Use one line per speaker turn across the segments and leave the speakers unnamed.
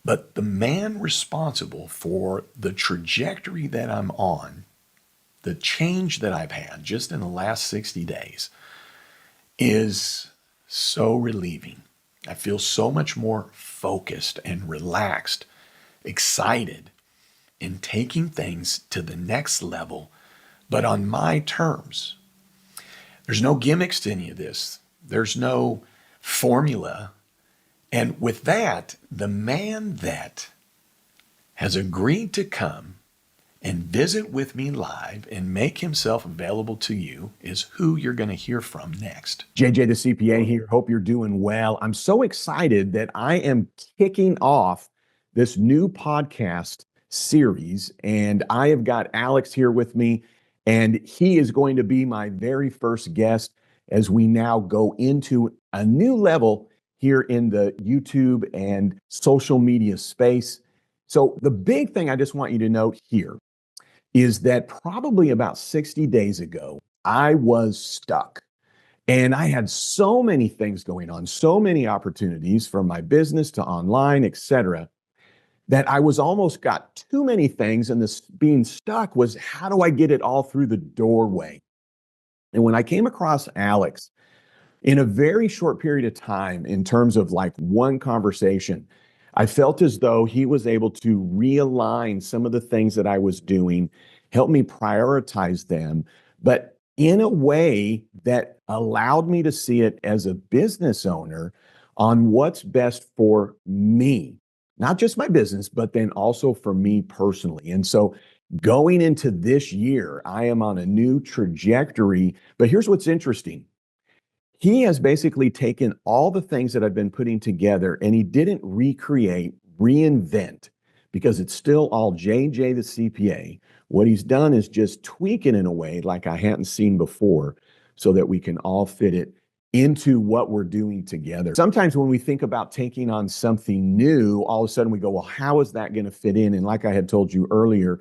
But the man responsible for the trajectory that I'm on, the change that I've had just in the last 60 days, is so relieving. I feel so much more focused and relaxed, excited in taking things to the next level, but on my terms. There's no gimmicks to any of this. There's no formula. And with that, the man that has agreed to come and visit with me live and make himself available to you is who you're going to hear from next.
JJ, the CPA here. Hope you're doing well. I'm so excited that I am kicking off this new podcast series, and I have got Alex here with me, and he is going to be my very first guest as we now go into a new level here in the YouTube and social media space. So the big thing I just want you to note here is that probably about 60 days ago, I was stuck. And I had so many things going on, so many opportunities from my business to online, et cetera, that I was almost got too many things. And this being stuck was, how do I get it all through the doorway? And when I came across Alex in a very short period of time, in terms of like one conversation, I felt as though he was able to realign some of the things that I was doing, help me prioritize them, but in a way that allowed me to see it as a business owner on what's best for me, not just my business, but then also for me personally. And so going into this year, I am on a new trajectory. But here's what's interesting. He has basically taken all the things that I've been putting together, and he didn't recreate, reinvent, because it's still all JJ the CPA. What he's done is just tweak it in a way like I hadn't seen before so that we can all fit it into what we're doing together. Sometimes when we think about taking on something new, all of a sudden we go, well, how is that going to fit in? And like I had told you earlier,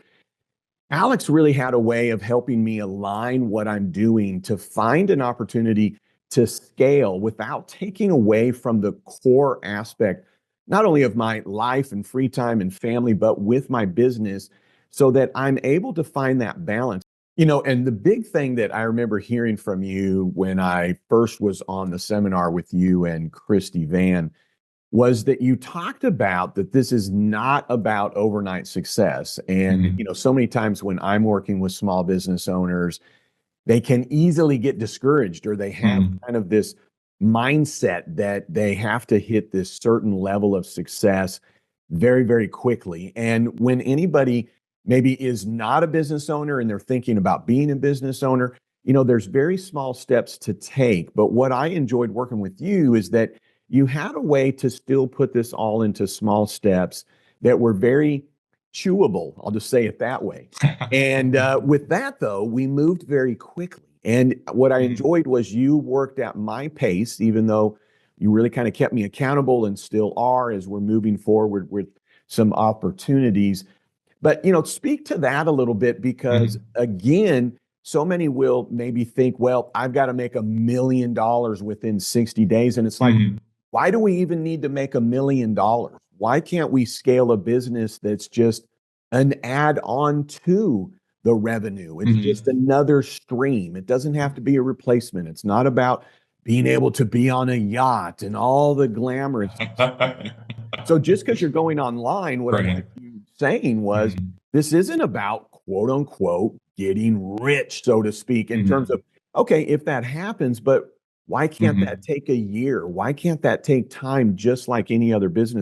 Alex really had a way of helping me align what I'm doing to find an opportunity to scale without taking away from the core aspect, not only of my life and free time and family, but with my business, so that I'm able to find that balance. And the big thing that I remember hearing from you when I first was on the seminar with you and Christy Van was that you talked about that this is not about overnight success. And, so many times when I'm working with small business owners, they can easily get discouraged, or they have kind of this mindset that they have to hit this certain level of success very, very quickly. And when anybody maybe is not a business owner and they're thinking about being a business owner, there's very small steps to take. But what I enjoyed working with you is that you had a way to still put this all into small steps that were very chewable. I'll just say it that way. And with that, though, we moved very quickly. And what I enjoyed was you worked at my pace, even though you really kind of kept me accountable and still are as we're moving forward with some opportunities. But, speak to that a little bit, because again, so many will maybe think, well, I've got to make $1 million within 60 days. And it's like, why do we even need to make $1 million? Why can't we scale a business that's just an add-on to the revenue? It's just another stream. It doesn't have to be a replacement. It's not about being able to be on a yacht and all the glamorous. So just because you're going online, what I like you saying was, this isn't about quote unquote getting rich, so to speak, in terms of, okay, if that happens, but why can't that take a year? Why can't that take time just like any other business